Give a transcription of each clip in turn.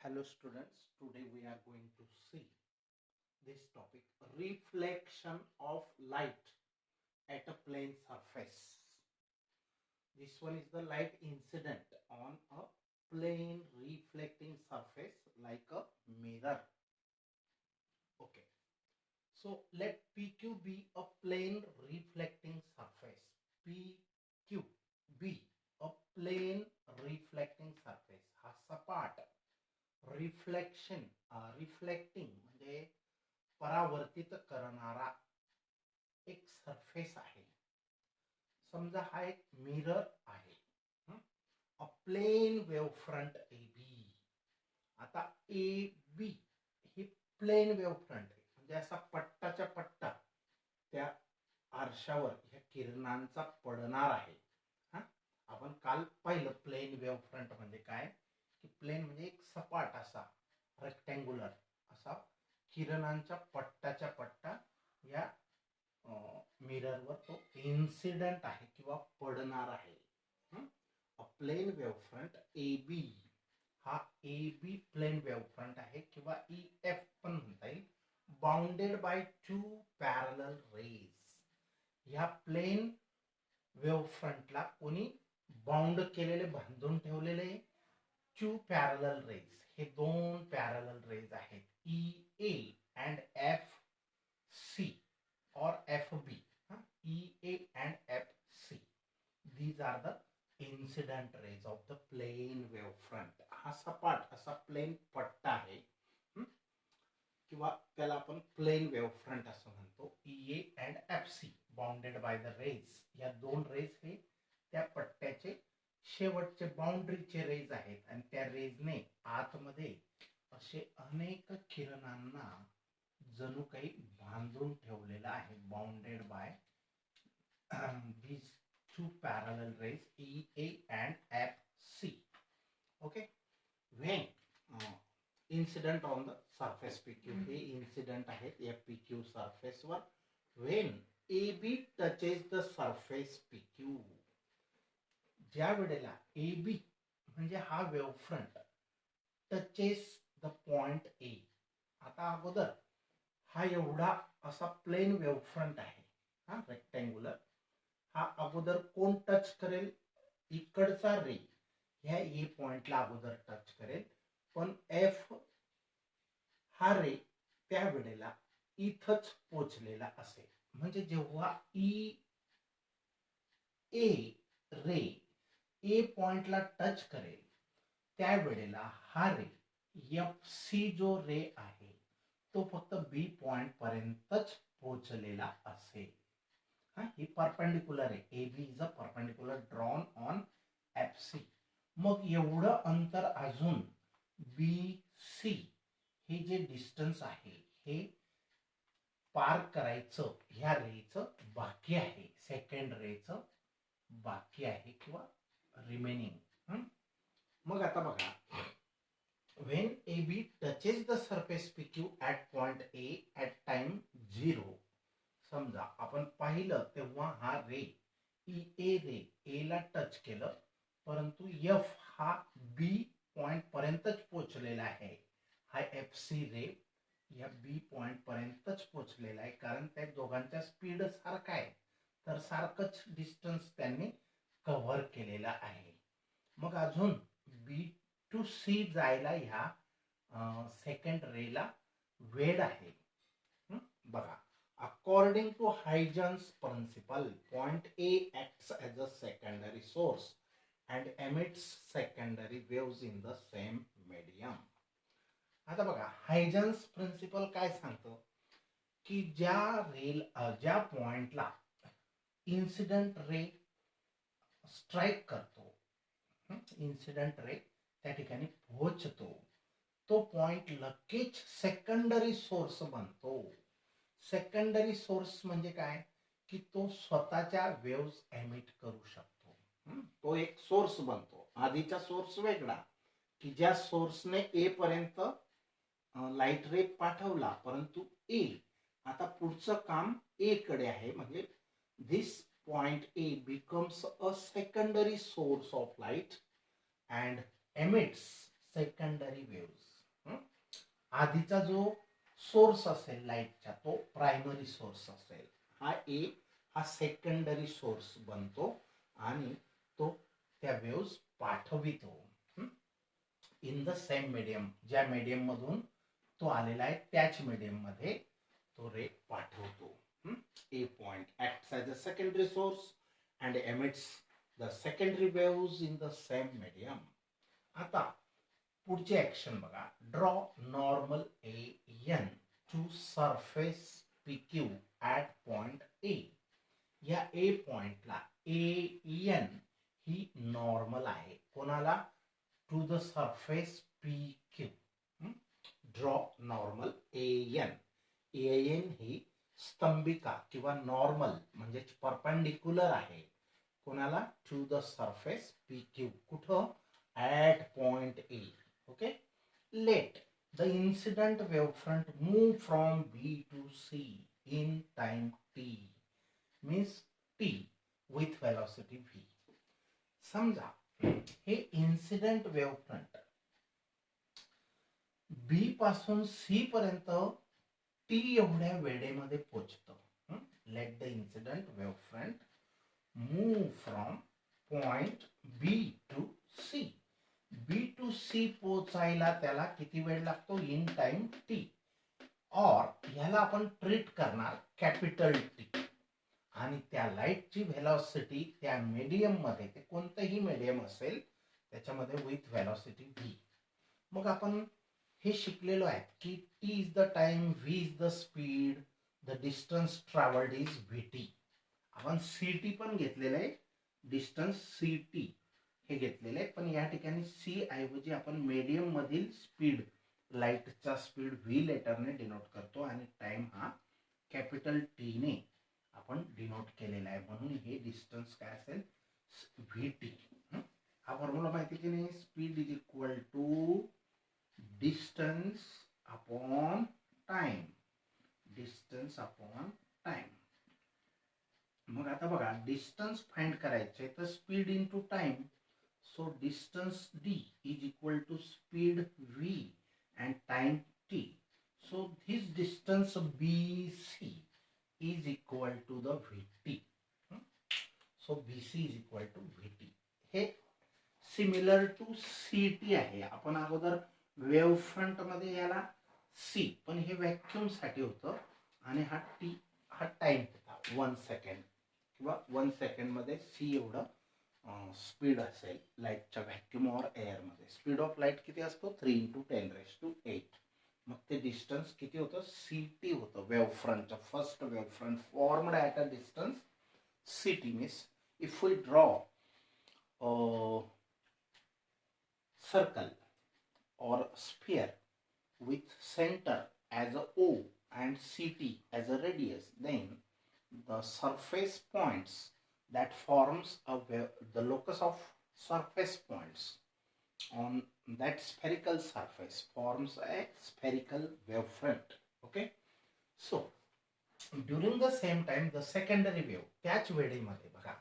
Hello students, today we are going to see this topic, reflection of light at a plane surface. This one is the light incident on a plane reflecting surface like a mirror. Okay, so let PQ be a plane reflecting surface. PQ be a plane reflecting surface. हा सपाट reflection reflecting म्हणजे परावर्तित करणारा एक surface आहे. समजा हा एक मिरर आहे. A plane wave front A B. आता ए बी ही प्लेन वेव्ह फ्रंट आहे, म्हणजे असा पट्टाच्या पट्टा त्या आरशावर ह्या किरणांचा पडणार आहे. आपण काल पाहिलं प्लेन वेव्ह फ्रंट म्हणजे काय, की प्लेन म्हणजे एक सपाट असा रेक्टँग्युलर असा किरणांच्या पट्टाच्या पट्टा या मिररवर तो इन्सिडेंट आहे किंवा पडणार आहे. A plane wave front A B हा A B plane wave front आहे किंवा ई एफ पण म्हणता येईल. Bounded by two parallel rays. ह्या प्लेन वेव्ह फ्रंटला कोणी बाउंड केलेले, बांधून ठेवलेले टू पॅरलल रेज. हे दोन पॅरलल रेज आहेत, E A and F C और F B. E A and F C, these are the incident rays of the plane wave front. हा सपाट असा प्लेन पट्टा आहे किंवा त्याला आपण प्लेन वेव्ह फ्रंट असं म्हणतो. E A and F C bounded by the rays. या दोन रेज हे त्या पट्ट्याचे शेवटचे बाउंड्रीचे रेज आहेत आणि त्या रेजने आतमध्ये असे अनेक किरणांना जणू काही बांधून ठेवलेलं आहे. Bounded by these two parallel rays E A and F C. Okay, when incident on the surface PQ, हे incident आहेत या PQ surface वर. when AB touches the surface PQ, ज्या वेळेला AB म्हणजे हा wave front touches the point A. आता अगोदर हा एवढा असा प्लेन वेव्ह फ्रंट आहे, हा रेक्टँग्युलर. हा अगोदर कोण टच करेल, इकडचा रे ह्या ए पॉइंटला अगोदर टच करेल, पण एफ हा रे त्या वेळेला इथंच पोचलेला असेल. म्हणजे जेव्हा ई ए रे ए पॉइंटला टच करेल त्यावेळेला हा रे एफ सी जो रे आहे तो फक्त बी पॉइंट पर्यंतच पोचलेला असेल. ही परपेंडिक्युलर आहे. A B is a perpendicular drawn on F C. मग एवढं अंतर अजून बी सी हे जे डिस्टन्स आहे हे पार करायचं ह्या रेचं बाकी आहे, सेकंड रेचं बाकी आहे किंवा रिमेनिंग. मग आता बघा, when AB touches the surface PQ at point A at time 0. समजा आपण पाहिलं तेव्हा हा रे ई ए रे ए ला टच केलं, परंतु एफ हा बी पॉइंट पर्यंतच पोहोचलेला आहे. हा एफ सी रे या बी पॉइंट पर्यंतच पोहोचलेला आहे, कारण त्या दोघांचा स्पीड सारखा आहे, तर सारखंच डिस्टन्स त्यांनी कव्हर केलेला आहे. मग अजून बी टू सी जायला ह्या सेकंड रेला वेळ आहे. बघा, according to Huygens principle, point A acts as a secondary source and emits secondary waves in the same medium. आता बघा, हायजन्स प्रिन्सिपल काय सांगतो, की ज्या पॉइंटला इन्सिडेंट रे स्ट्राइक करतो, इन्सिडेंट रे त्या ठिकाणी पोहोचतो, तो पॉइंट लगेच सेकंडरी सोर्स बनतो. सेकंडरी सोर्स म्हणजे काय, की तो स्वतःच्या वेव्स एमिट करू शकतो. तो एक सोर्स बनतो. आधीचा सोर्स वेगळा, की ज्या सोर्सने ए पर्यंत लाईट रे पाठवला, परंतु ए आता पुढचं काम ए कडे आहे. म्हणजे this point A becomes a secondary source of light and emits secondary waves. आधीचा जो सोर्स असेल लाईटचा तो प्रायमरी सोर्स असेल, हा ए हा सेकंडरी सोर्स बनतो आणि तो त्या वेव्स पाठवितो इन द सेम मीडियम. ज्या मीडियम मधून तो आलेला आहे त्याच मीडियम मध्ये तो रे पाठवतो. A point acts as a secondary source and emits the secondary waves in the same medium. आता पुढची ऍक्शन बघा. Draw normal AN to surface PQ at point A. या A पॉइंटला AN ही नॉर्मल आहे. कोणाला? To the surface PQ. Draw normal AN. AN ही स्तंभिका किंवा नॉर्मल म्हणजे परपेंडिक्युलर आहे. कोणाला? To the surface PQ. कुठं? At point A. Okay. Let the incident wavefront move from B to C in time t. Means T with velocity V. समजा हे incident wavefront B पासून C पर्यंत T एवढ्या वेळेमध्ये पोहोचतं. Late the incident wavefront move from point B to C. B to C पोहोचायला त्याला किती वेळ लागतो? In time T. और ह्याला आपण ट्रीट करणार कॅपिटल T. आणि त्या लाईटची व्हेलॉसिटी त्या मीडियम मध्ये, ते कोणतंही मीडियम असेल त्याच्यामध्ये विथ व्हेलॉसिटी V. मग आपण हे शिकलेलो आहे की T is the time, V is the speed, the distance travelled is VT. आपण CT पण घेतलेलं आहे, डिस्टन्स CT हे घेतलेलं आहे. पण या ठिकाणी C ऐवजी आपण मीडियम मधील स्पीड, लाईटचा स्पीड V लेटरने डिनोट करतो आणि टाइम हा कॅपिटल T ने आपण डिनोट केलेला आहे. म्हणून हे डिस्टन्स काय असेल? VT. हा फॉर्म्युला माहिती की नाही? Speed is equal to distance upon time. Distance upon time. मग आता बघा, डिस्टन्स फाइंड करायचे तर speed into time. So distance D is equal to speed V and time T. So this distance BC is equal to the VT. So BC is equal to VT. हे similar to CT आहे. आपण अगोदर wave front मध्ये याला C, पण हे vacuum साठी होतं आणि हा T हा टाइम होता 1 सेकंड किंवा 1 सेकंड मध्ये C एवढं स्पीड असेल लाईटच्या व्हॅक्यूम और एअर मध्ये. स्पीड ऑफ लाईट किती असतो? 3 × 10⁸. मग ते डिस्टन्स किती होतं? CT होतं. वेव्ह फ्रंटचं first wave front formed at a distance CT. Means if we draw circle or sphere with center as a O and CT as a radius, then the surface points that forms the locus of surface points on that spherical surface forms a spherical wavefront. Okay, so during the same time the secondary wave त्याच वेळेमध्ये बघा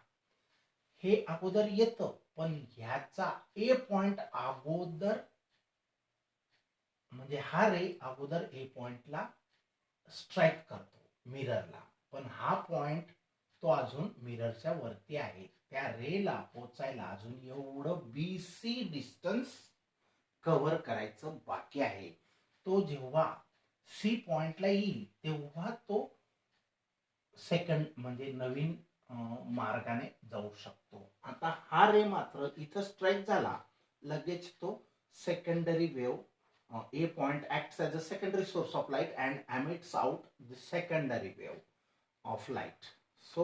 हे अगोदर येतं, पण ह्याचा A point अगोदर म्हणजे हा रे अगोदर A पॉइंटला स्ट्राइक करतो मिररला, पण हा पॉइंट तो अजून मिररच्या वरती आहे. त्या रेला पोचायला अजून एवढं BC डिस्टन्स कव्हर करायचं बाकी आहे. तो जेव्हा C पॉइंटला येईल तेव्हा तो सेकंड म्हणजे नवीन मार्गाने जाऊ शकतो. आता हा रे मात्र इथं स्ट्राइक झाला, लगेच तो secondary wave A point acts as a secondary source of light and emits out the secondary wave of light. So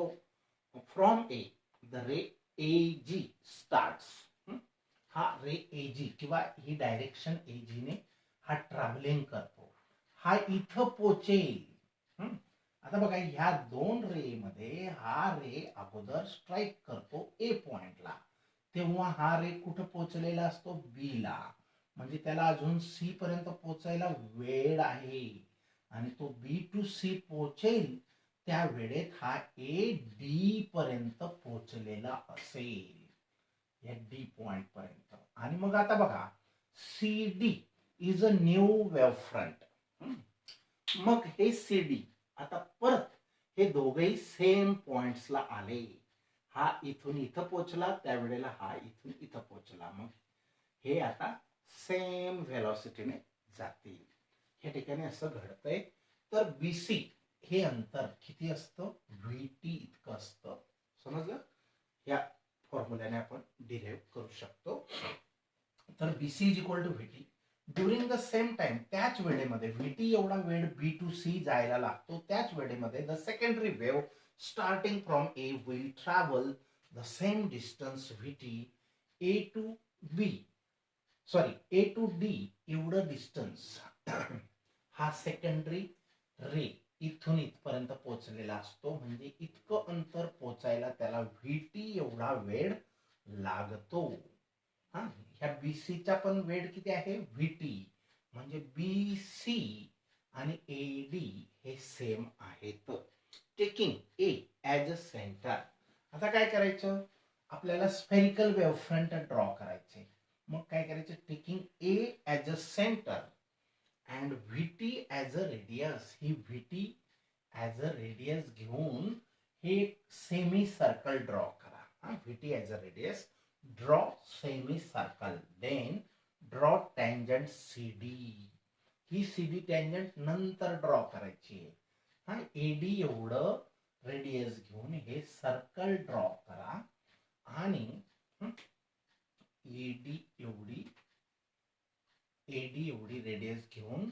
from A the ray AG starts. हा रे AG किंवा ही डायरेक्शन AG ने हा ट्रॅव्हलिंग करतो. हा इथं पोचेल. आता बघा ह्या दोन रे मध्ये हा रे अगोदर स्ट्राइक करतो A पॉइंटला, तेव्हा हा रे कुठं पोचलेला असतो? B ला. म्हणजे त्याला अजून C पर्यंत पोचायला वेळ आहे आणि तो B to C पोचेल त्या वेळेत हा A D पर्यंत पोचलेला असेल, या D पॉइंट पर्यंत. आणि मग आता बघा CD is a new wave front. मग हे सी डी आता परत हे दोघेही सेम पॉइंट्सला आले. हा इथून इथं पोचला, त्यावेळेला हा इथून इथं पोचला. मग हे आता सेम व्हेलॉसिटीने जातील. या ठिकाणी असं घडतंय. तर बीसी हे अंतर किती असतं? व्ही टी इतकं असतं. समजलं? या फॉर्म्युल्याने आपण डिराईव्ह करू शकतो. तर BC is equal to V T. During the same time, त्याच वेळेमध्ये व्ही टी एवढा वेळ बी टू सी जायला लागतो, त्याच वेळेमध्ये the secondary wave starting from A will travel the same distance V T A to B A to D एवढं distance हा सेकंडरी रे इथून इथपर्यंत पोहोचलेला असतो. म्हणजे इतकं अंतर पोचायला त्याला व्ही टी एवढा वेळ लागतो. हा, ह्या बीसीचा पण वेळ किती आहे? V T. म्हणजे बी सी आणि ए डी हे सेम आहेत. Taking A as a centre. आता काय करायचं? आपल्याला स्फेरिकल वेव्ह फ्रंट ड्रॉ करायचे. मग काय करायचं? Taking A as a centre and V T as a radius. He V T as a radius घेऊन हे सेमी सर्कल ड्रॉ करा. हा, V T as a radius, draw semicircle, then draw tangent CD. He CD tangent नंतर draw करायची आहे. हा, eddy एवढं radius घेऊन हे सर्कल ड्रॉ करा आणि एडी एवढी रेडियस घेऊन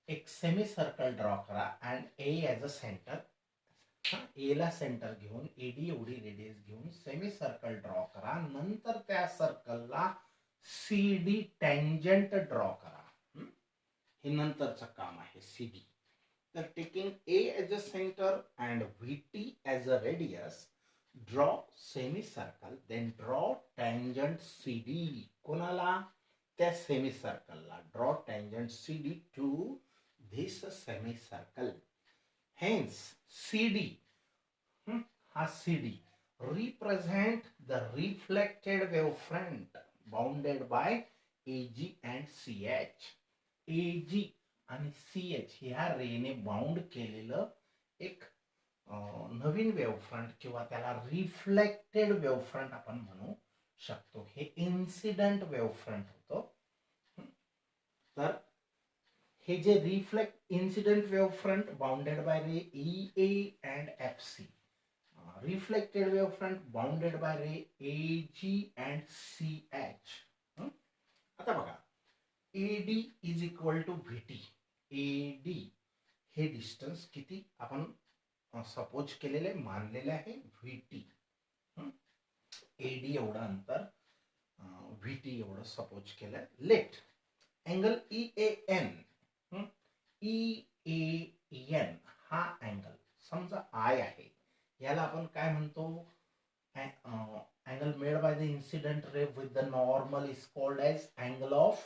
एक सेमी सर्कल ड्रॉ करा and A as a centre. A ला सेंटर घेऊन एडी एवढी रेडियस घेऊन सेमी सर्कल ड्रॉ करा. नंतर त्या सर्कलला सी डी टँजंट ड्रॉ करा. हे नंतरचं काम आहे सी डी. तर taking A as a centre and V T as a radius, draw semi circle, then draw tangent C D. कोणाला? त्या सेमी सर्कलला. Draw tangent C D to this semi circle. Hence, CD, हा CD represent the reflected wavefront bounded by AG and CH. AG आणि CH ह्या Renee bound केलेलं एक नवीन वेव्हफ्रंट किंवा त्याला रिफ्लेक्टेड वेव्हफ्रंट आपण म्हणू शकतो. हे इन्सिडेंट वेव्हफ्रंट होतं. तर हे जे reflect incident wave front bounded by ray E A and F C, reflected wave front bounded by ray A G and C H. आता बघा, A D is equal to V T. A D हे distance किती आपण suppose केलेले मानलेले आहे? V T. A D एवढं अंतर व्ही टी एवढं सपोज केलं. Let angle E A N, E A N हा अँगल समजा आय आहे. याला आपण काय म्हणतो? Angle made by the incident ray with the normal is called as angle of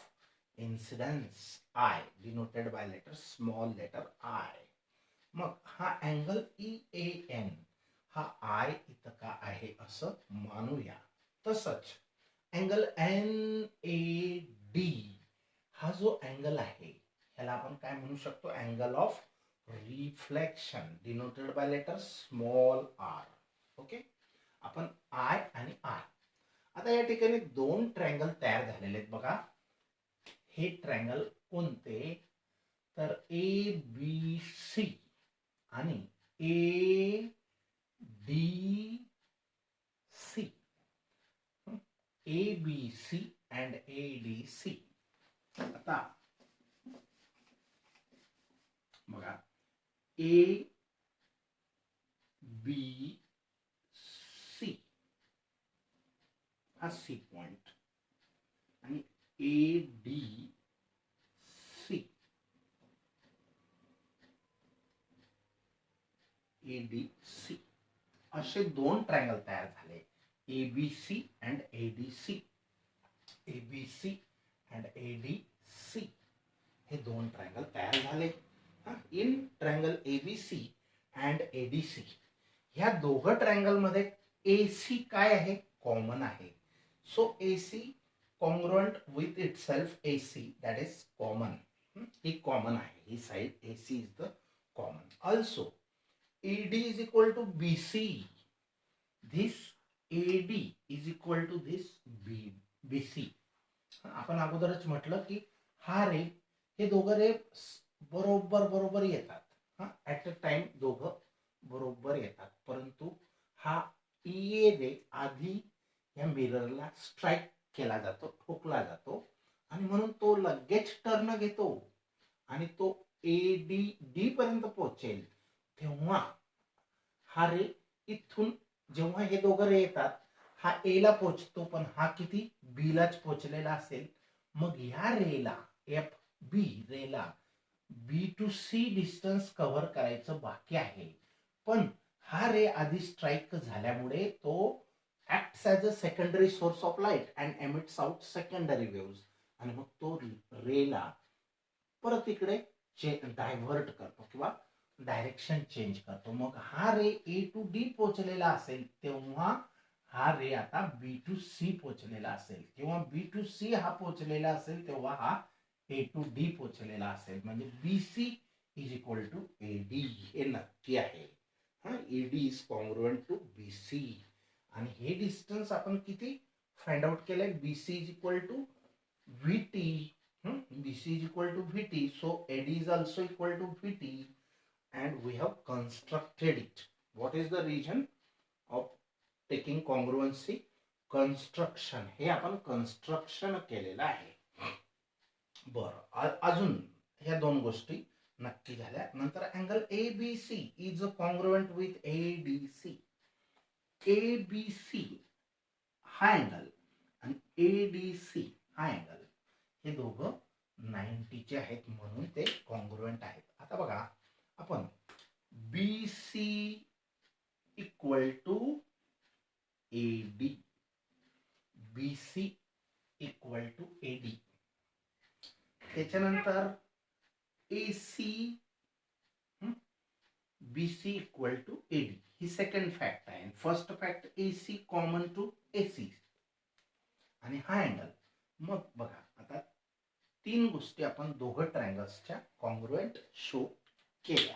incidence, i, denoted by letter small letter i. मग हा angle E A N हा आय इतका आहे असं मानूया. तसंच अँगल एन ए डी हा जो अँगल आहे ह्याला आपण काय म्हणू शकतो? Angle of reflection, denoted by letter small r. Okay, आपण आय आणि आर. आता या ठिकाणी दोन ट्रायंगल तयार झालेले आहेत बघा. हे ट्रायंगल कोणते? तर ए बी सी आणि A D C. A B C and A D C. आता बघा, ए बी सी हा सी पॉइंट आणि A D C, A D C असे दोन ट्रायंगल तयार झाले. A B C and A D C. A B C and A D C हे दोन ट्रायंगल तयार झाले. In triangle A B C and A D C ह्या दोघं ट्रायंगल मध्ये ए सी काय आहे? कॉमन आहे. So A C congruent with itself AC, that is common. ही कॉमन आहे, ही side AC is the common. Also AD is equal to BC. This AD is equal to this BC. आपण अगोदरच म्हटलं की हा रे, हे दोघं रे बरोबर येतात. ऍट अ टाइम दोघं बरोबर येतात, परंतु हा EA रे आधी या मिररला स्ट्राइक केला जातो, ठोकला जातो, आणि म्हणून तो लगेच टर्न घेतो आणि तो AD पर्यंत पोहोचेल. तेव्हा हा रे इथून जेव्हा हे दोघं रे येतात, हा A ला पोहोचतो, पण हा किती B लाच पोहोचलेला असेल. मग या रेला FB रेला B to C distance cover करायचं बाकी आहे, पण हा रे आधी स्ट्राइक झाल्यामुळे तो acts as a secondary source of light and emits out secondary waves, आणि मग तो रेला परत इकडे डायव्हर्ट करतो किंवा डायरेक्शन चेंज करतो. मग हा रे A to D पोहोचलेला असेल, तेव्हा हा रे आता B to C पोहोचलेला असेल, किंवा B to C हा पोहोचलेला असेल, तेव्हा हा A to D पोहोचलेला असेल. म्हणजे BC is equal to AD. हे नक्की आहे. AD is congruent to BC. आणि हे डिस्टन्स आपण किती फाइंड आउट केलंय? BC is equal to VT. BC is equal to VT, so AD is also equal to VT, and we have constructed it. What is the region of taking congruency? Construction. हे आपण construction केलेलं आहे. बरं, अजून ह्या दोन गोष्टी नक्की झाल्या. नंतर angle ABC is congruent with ADC. ABC हा अँगल आणि ADC हा अँगल हे दोघं 90 चे आहेत, म्हणून ते कॉन्ग्रुएंट आहेत. आता बघा, आपण BC equal to AD, BC equal to AD, त्याच्यानंतर AC BC equal to AD. ही सेकंड फॅक्ट आहे. First fact AC common to AC, आणि हा अँगल. मग बघा, आता तीन गोष्टी आपण दोघं ट्रायंगल्सच्या कॉन्ग्रुएंट शो केल्या.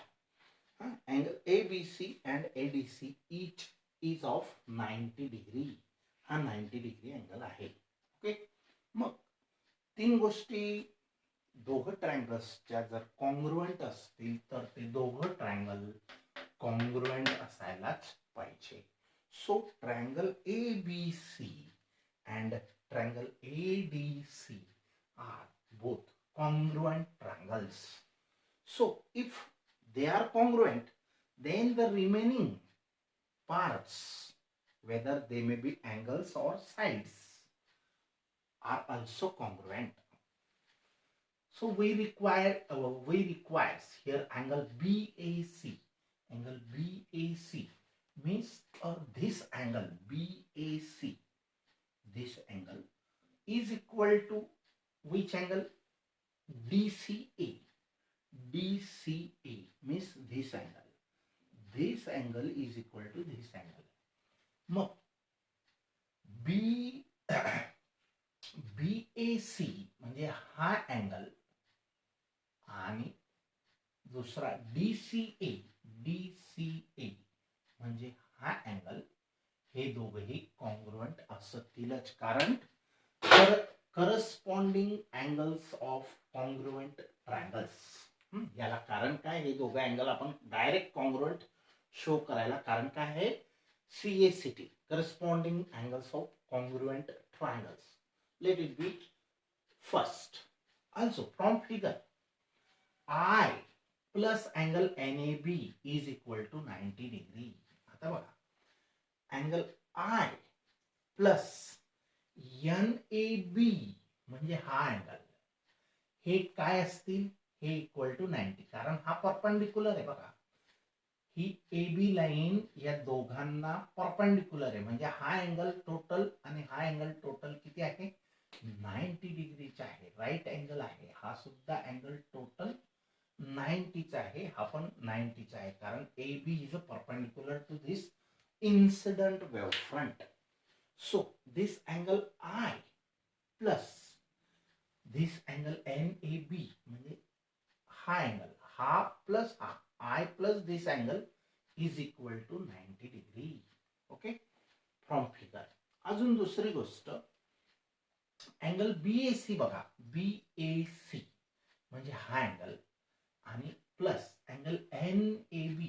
Angle ABC and ADC each is of 90 degree. हा 90 डिग्री अँगल आहे. ओके, मग तीन गोष्टी दोघं ट्रायंगल्सच्या जर कॉन्ग्रुएंट असतील, तर ते दोघं ट्रायंगल कॉन्ग्रुएंट असायलाच पाहिजे. So triangle ABC and triangle ADC are both congruent triangles. So if they are congruent, then the remaining parts, whether they may be angles or sides, are also congruent. So we requires here angle BAC. Angle BAC means this angle BAC, this angle is equal to which angle? DCA. DCA means this angle. This angle is equal to this angle. मग BAC म्हणजे हा angle, आणि दुसरा DCA म्हणजे हा angle, हे दोघेही congruent असतीलच, कारण corresponding angles of congruent triangles. याला कारण काय? हे दोघं अँगल आपण डायरेक्ट कॉन्ग्रुएंट शो करायला कारण काय आहे? CACT, corresponding angles of congruent triangles. Let it be first. Also from figure, I plus angle NAB is equal to 90 degree. आता बघा, अँगल I प्लस NAB म्हणजे हा अँगल, हे काय असतील? हे इक्वल टू 90, कारण हा परपेंडिक्युलर आहे. बघा, ही AB लाईन या दोघांना परपेंडिक्युलर आहे, म्हणजे हा अँगल टोटल आणि हा अँगल टोटल किती आहे? 90 डिग्रीचा आहे. राईट अँगल आहे. हा सुद्धा अँगल टोटल 90चा आहे, हा पण 90चा आहे, कारण AB is a perpendicular to this incident wave front. So this angle I plus this angle NAB म्हणजे हा अँगल, हा प्लस हा, I plus this angle is equal to 90 degree. Okay, from figure. अजून दुसरी गोष्ट, अँगल BAC बघा, BAC म्हणजे हा अँगल आणि प्लस अँगल NAB,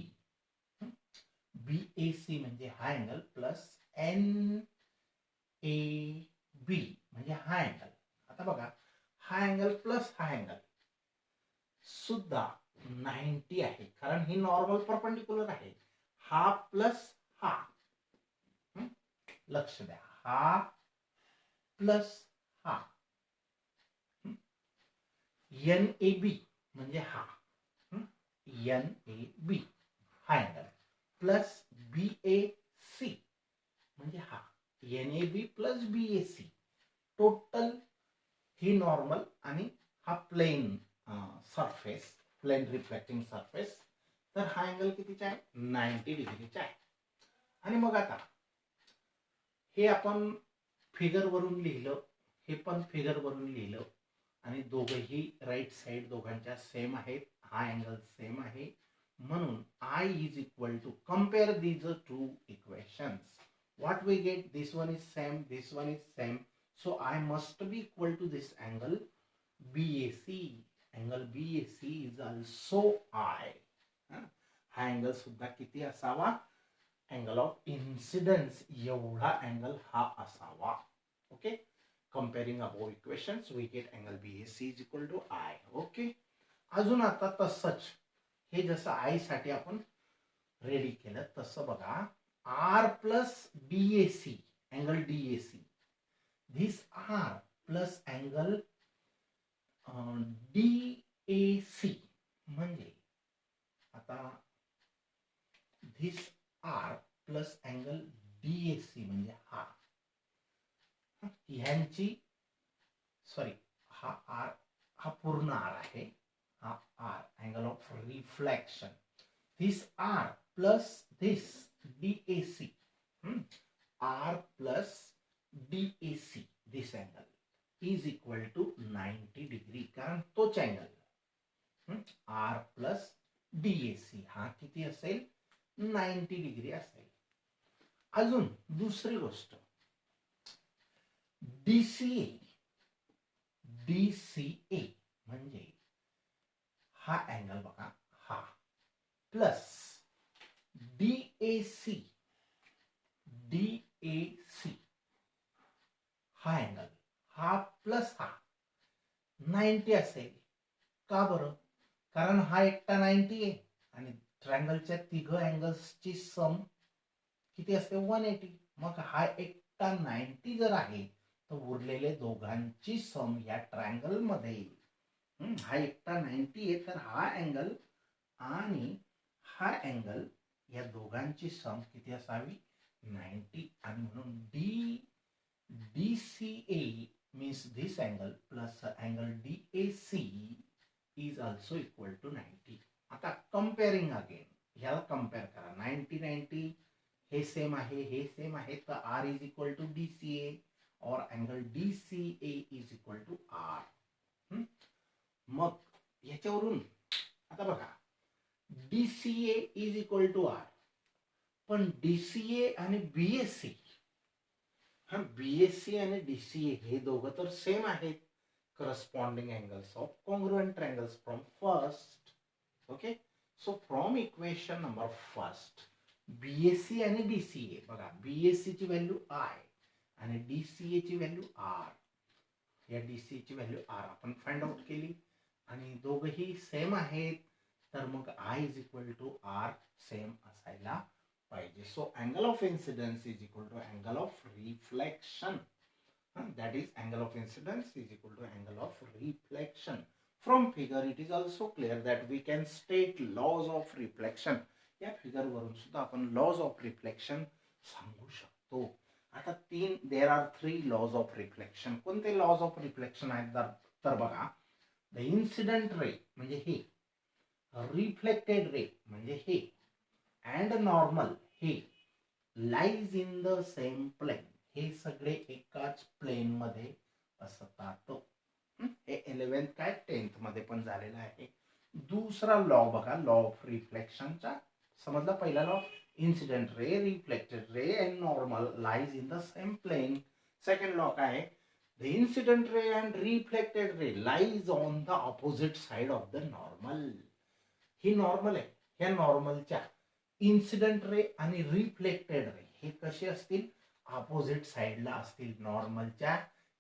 BAC म्हणजे हा अँगल प्लस NAB म्हणजे हा अँगल. आता बघा, हा अँगल प्लस हा अँगल सुद्धा 90 आहे, कारण ही नॉर्मल परपेंडिक्युलर आहे. हा प्लस हा, लक्ष द्या, हा प्लस हा, NAB म्हणजे हा, NAB हा अँगल प्लस BAC म्हणजे हा, NAB प्लस BAC. टोटल ही नॉर्मल आणि हा plane surface, plane reflecting surface. तर हा अँगल कितीचा आहे? 90 डिग्रीचा आहे. आणि मग आता हे आपण फिगर वरून लिहिलं, हे पण फिगर वरून लिहिलं आणि दोघंही राईट साइड दोघांच्या सेम आहेत, हा अँगल सेम आहे. म्हणून I is equal to compare these two equations. What we get? This one is same, this one is same. So I must be equal to this angle BAC. Angle BAC is also I. हा angle सुद्धा किती असावा? Angle of incidence एवढा angle हा असावा. Okay, comparing above equations we get angle BAC is equal to I. Okay, अजून आता तसंच हे जसं I साठी आपण रेडी केलं तसं बघा, R plus DAC, angle DAC, this R plus angle DAC म्हणजे आता this R plus angle DAC म्हणजे हा, ह्यांची सॉरी, हा R, हा पूर्ण R आहे, हा R angle of reflection. This R plus this DAC, R plus DAC this angle is equal to 90 degree, कारण तोच अँगल R प्लस DAC हा किती असेल? 90 डिग्री असेल. अजून दुसरी गोष्ट, DCA म्हणजे हा अँगल बघा, हा प्लस DAC हा अँगल, हा प्लस हा 90 असेल. का बरं? कारण हा एकटा 90 आहे आणि ट्रायंगलच्या तिघ अँगल्सची सम किती असते? 180. मग हा एकटा 90 जर आहे तर उरलेले दोघांची सम या ट्रायंगल मध्ये, हा एकटा 90 आहे तर हा अँगल आणि हा अँगल या दोघांची सम किती असावी? 90. आणि म्हणून DCA means this angle plus angle DAC is also equal to 90. आता कंपेअरिंग अगेन, ह्याला कंपेअर करा, 90 हे सेम आहे, हे सेम आहे, तर R is equal to DCA और angle DCA is equal to R. मग याच्यावरून आता बघा, DCA is equal to R, पण DCA आणि BAC, BAC आणि DCA हे दोघं तर सेम आहेत, corresponding angles of congruent triangles from first. Okay, so from equation number first, BAC आणि DCA बघा, BAC ची व्हॅल्यू I आणि DCA ची व्हॅल्यू R. या DCA ची व्हॅल्यू R आपण फाइंड आउट केली आणि दोघंही सेम आहेत, तर मग I is equal to R same असायला पाहिजे. So angle of incidence is equal to angle of reflection. That is angle of incidence is equal to angle of reflection. From figure it is also clear that we can state laws of reflection. या figure वरून सुद्धा आपण laws of reflection सांगू शकतो. आता there are 3 laws of reflection. कोणते laws of reflection आहेत तर बघा, the incident ray म्हणजे हे, reflected ray म्हणजे हे, and normal हे lies in the same plane. हे सगळे एकाच प्लेन मध्ये असत काय 10th मध्ये पण झालेला आहे. दुसरा लॉ बघा, लॉ ऑफ रिफ्लेक्शनचा. समजला पहिला law, incident ray, reflected ray and normal lies in the same plane. Second law काय आहे, the incident ray and reflected ray lies on the opposite side of the normal. He normal आहे, ह्या नॉर्मलच्या incident ray आणि reflected ray हे कसे असतील, opposite साइडला असतील. नॉर्मलच्या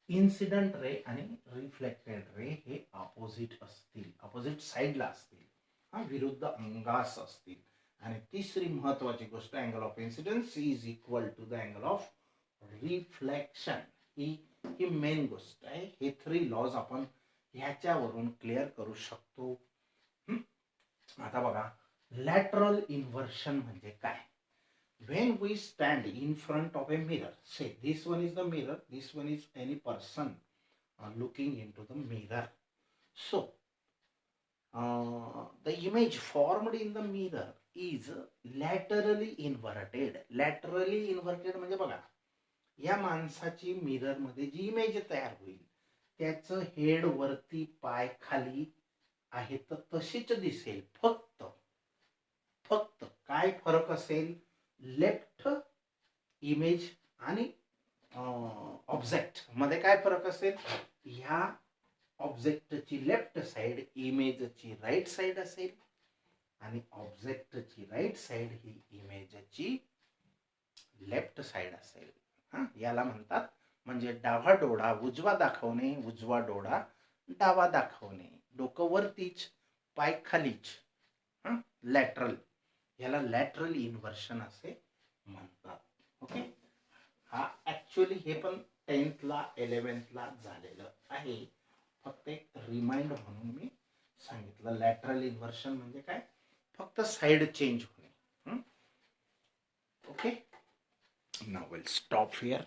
इन्सिडेंट रे आणि रिफ्लेक्टेड रे हे ऑपोजिट असतील, ऑपोजिट साइडला असतील, हा विरुद्ध अंगास असतील. आणि तिसरी महत्वाची गोष्ट, angle of incidence is equal to the angle of reflection. ही मेन गोष्ट आहे. हे 3 लॉज आपण ह्याच्यावरून क्लिअर करू शकतो. आता बघा, लॅटरल इन्व्हर्शन म्हणजे काय. when we stand in front of a mirror, say this one is the mirror, this one is any person looking into the mirror. So the image formed in the mirror is laterally inverted. Laterally inverted म्हणजे बघा, या माणसाची mirror मध्ये जी image तयार होईल त्याचं head वरती पाय खाली आहे तर तशीच दिसेल. फक्त काय फरक असेल, लेफ्ट इमेज आणि ऑब्जेक्ट मध्ये काय फरक असेल. ह्या ऑब्जेक्टची लेफ्ट साइड इमेजची राईट साइड असेल आणि ऑब्जेक्टची राईट साइड ही इमेजची लेफ्ट साइड असेल. याला म्हणतात, म्हणजे डावा डोळा उजवा दाखवणे, उजवा डोळा डावा दाखवणे, डोकं वरतीच पाय खालीच, लॅटरल. याला लॅटरल इन्व्हर्शन असे म्हणतात. ओके, हा ऍक्च्युअली हे पण 10th ला 11th ला झालेलं आहे. फक्त एक रिमाइंड म्हणून मी सांगितलं. लॅटरल इन्व्हर्शन म्हणजे काय, फक्त साइड चेंज होणे. Okay, now will stop here.